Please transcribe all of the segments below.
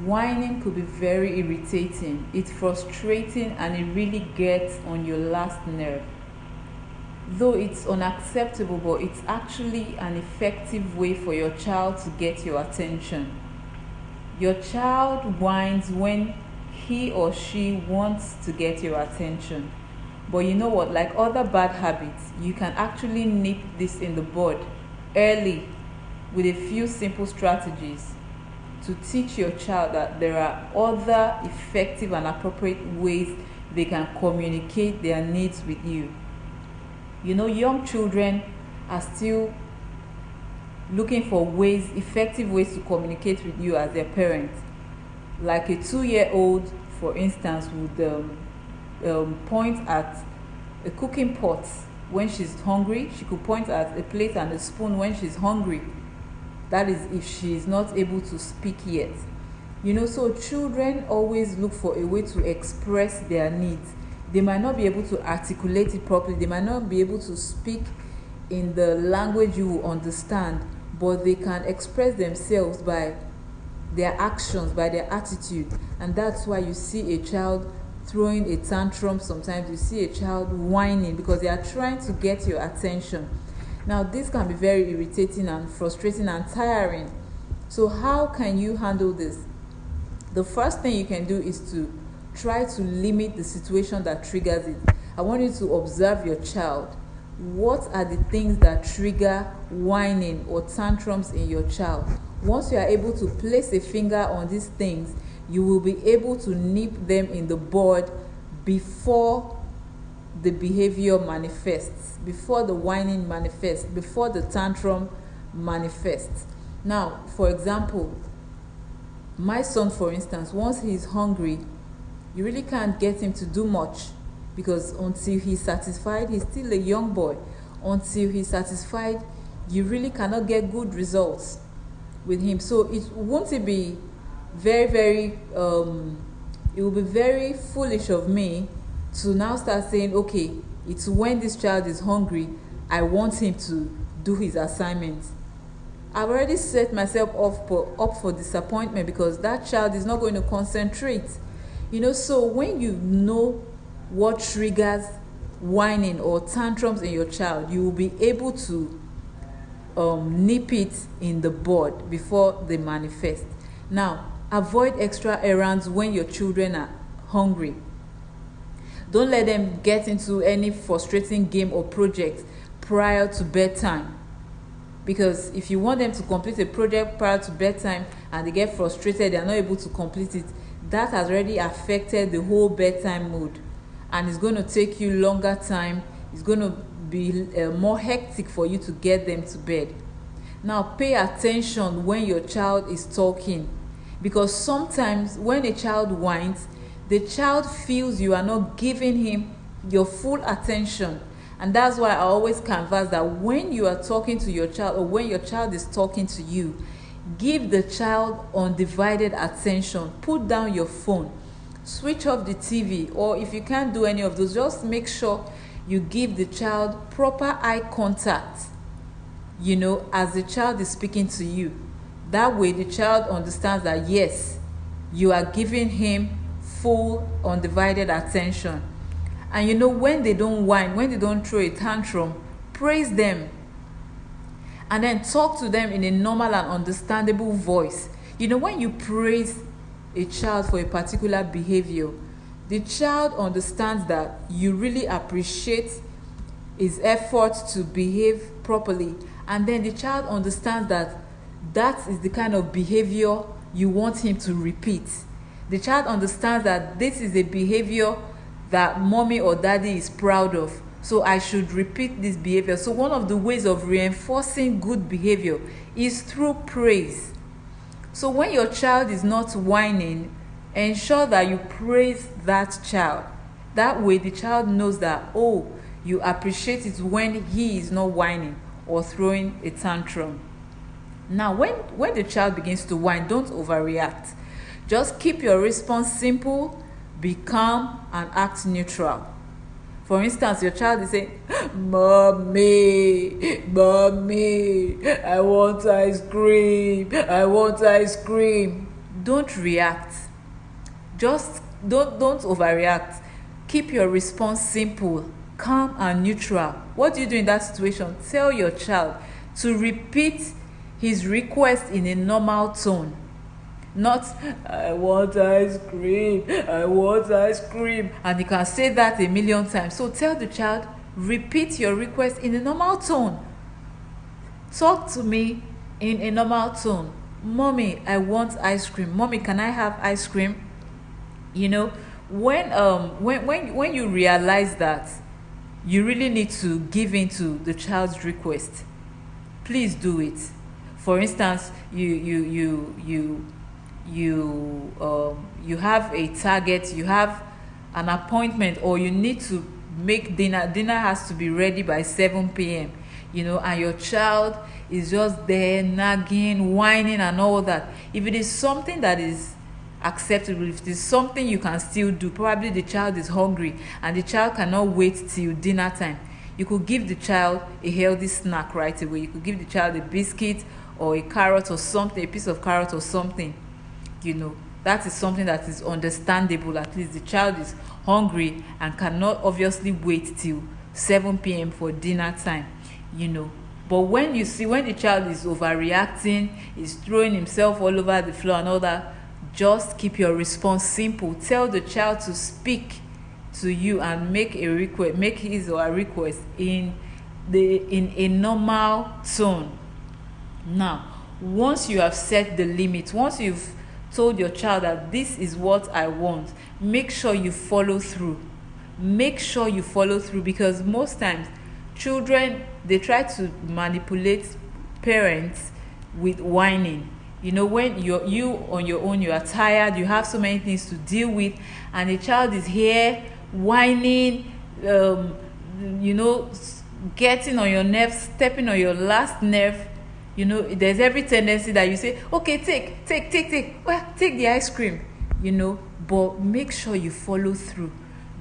Whining could be very irritating. It's frustrating and it really gets on your last nerve. Though it's unacceptable, but it's actually an effective way for your child to get your attention. Your child whines when he or she wants to get your attention. But you know what? Like other bad habits, you can actually nip this in the bud early with a few simple strategies to teach your child that there are other effective and appropriate ways they can communicate their needs with you. You know, young children are still looking for ways, effective ways to communicate with you as their parents. Like a 2-year-old, for instance, would point at a cooking pot when she's hungry. She could point at a plate and a spoon when she's hungry. That is if she is not able to speak yet. You know, so children always look for a way to express their needs. They might not be able to articulate it properly. They might not be able to speak in the language you will understand, but they can express themselves by their actions, by their attitude. And that's why you see a child throwing a tantrum. Sometimes you see a child whining because they are trying to get your attention. Now, this can be very irritating and frustrating and tiring. So how can you handle this? The first thing you can do is to try to limit the situation that triggers it. I want you to observe your child. What are the things that trigger whining or tantrums in your child? Once you are able to place a finger on these things, you will be able to nip them in the bud before the behavior manifests, before the whining manifests, before the tantrum manifests. Now, for example, my son, for instance, once he's hungry, you really can't get him to do much because until he's satisfied, he's still a young boy. Until he's satisfied, you really cannot get good results with him. So it won't be very it will be very foolish of me to now start saying, okay, it's when this child is hungry, I want him to do his assignment. I've already set myself up for disappointment because that child is not going to concentrate. You know, so when you know what triggers whining or tantrums in your child, you will be able to nip it in the bud before they manifest. Now, avoid extra errands when your children are hungry. Don't let them get into any frustrating game or project prior to bedtime. Because if you want them to complete a project prior to bedtime and they get frustrated, they are not able to complete it, that has already affected the whole bedtime mood. And it's going to take you longer time. It's going to be more hectic for you to get them to bed. Now, pay attention when your child is talking. Because sometimes when a child whines, the child feels you are not giving him your full attention. And that's why I always canvass that when you are talking to your child or when your child is talking to you, give the child undivided attention. Put down your phone. Switch off the TV, or if you can't do any of those, just make sure you give the child proper eye contact, you know, as the child is speaking to you. That way the child understands that yes, you are giving him full undivided attention. And you know, when they don't whine, when they don't throw a tantrum, praise them and then talk to them in a normal and understandable voice. You know, when you praise a child for a particular behavior, the child understands that you really appreciate his effort to behave properly, and then the child understands that that is the kind of behavior you want him to repeat. The child understands that this is a behavior that mommy or daddy is proud of, so I should repeat this behavior. So one of the ways of reinforcing good behavior is through praise. So when your child is not whining, ensure that you praise that child. That way the child knows that, oh, you appreciate it when he is not whining or throwing a tantrum. Now, when the child begins to whine, don't overreact. Just keep your response simple, be calm, and act neutral. For instance, your child is saying, Mommy, I want ice cream. don't react. Just don't overreact. Keep your response simple, calm and neutral. What do you do in that situation? Tell your child to repeat his request in a normal tone. Not, I want ice cream, I want ice cream. And you can say that a million times. So tell the child, repeat your request in a normal tone. Talk to me in a normal tone. Mommy, I want ice cream. Mommy, can I have ice cream? You know, when you realize that you really need to give in to the child's request, please do it. For instance, you have a target, you have an appointment, or you need to make dinner has to be ready by 7 p.m., and your child is just there nagging, whining and all that. If it is something that is acceptable, if it is something you can still do, probably the child is hungry and the child cannot wait till dinner time, you could give the child a healthy snack right away. You could give the child a biscuit or a carrot or something, a piece of carrot or something. That is something that is understandable. At least the child is hungry and cannot obviously wait till 7 p.m. for dinner time. But when the child is overreacting, is throwing himself all over the floor and all that, just keep your response simple. Tell the child to speak to you and make his or her request in a normal tone. Now, once you have set the limit, once you've told your child that this is what I want, make sure you follow through. Because most times children, they try to manipulate parents with whining. When you on your own, you are tired, you have so many things to deal with, and the child is here whining, getting on your nerves, stepping on your last nerve. There's every tendency that you say, okay, take, well, take the ice cream, but make sure you follow through.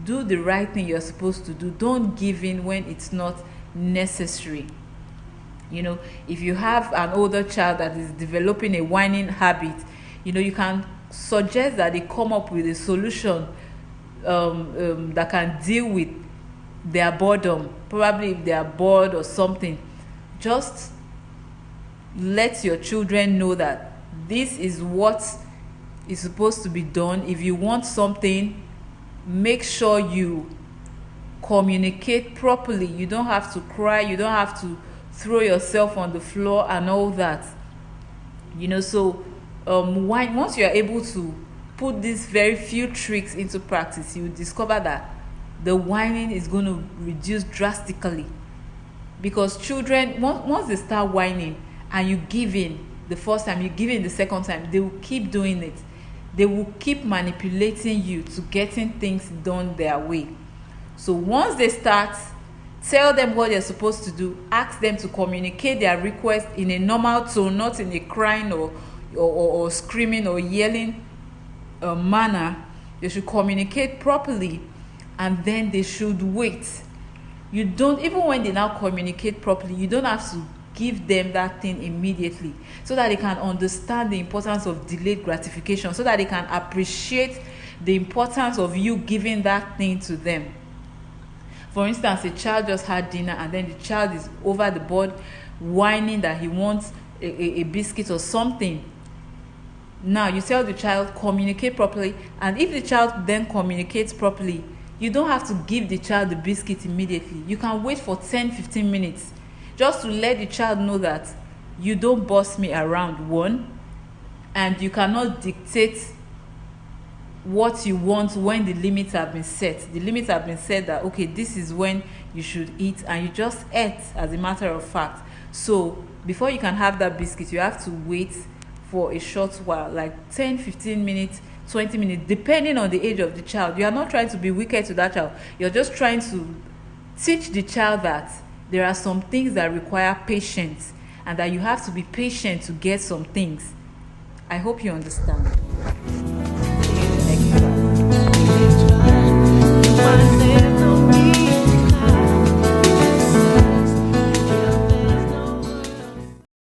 Do the right thing you're supposed to do. Don't give in when it's not necessary. If you have an older child that is developing a whining habit, you can suggest that they come up with a solution that can deal with their boredom. Probably if they are bored or something, just let your children know that this is what is supposed to be done. If you want something, make sure you communicate properly. You don't have to cry, you don't have to throw yourself on the floor and all that. So once you are able to put these very few tricks into practice, you discover that the whining is going to reduce drastically. Because children, once they start whining and you give in the first time, you give in the second time, they will keep doing it. They will keep manipulating you to getting things done their way. So once they start, tell them what they're supposed to do. Ask them to communicate their request in a normal tone, not in a crying or screaming or yelling manner. They should communicate properly, and then they should wait. Even when they now communicate properly, you don't have to give them that thing immediately, so that they can understand the importance of delayed gratification, so that they can appreciate the importance of you giving that thing to them. For instance, a child just had dinner and then the child is over the board whining that he wants a biscuit or something. Now you tell the child, communicate properly, and if the child then communicates properly, you don't have to give the child the biscuit immediately. You can wait for 10-15 minutes just to let the child know that you don't boss me around, one, and you cannot dictate what you want when the limits have been set. The limits have been set that, okay, this is when you should eat, and you just ate as a matter of fact. So before you can have that biscuit, you have to wait for a short while, like 10-15 minutes, 20 minutes, depending on the age of the child. You are not trying to be wicked to that child. You're just trying to teach the child that there are some things that require patience, and that you have to be patient to get some things. I hope you understand.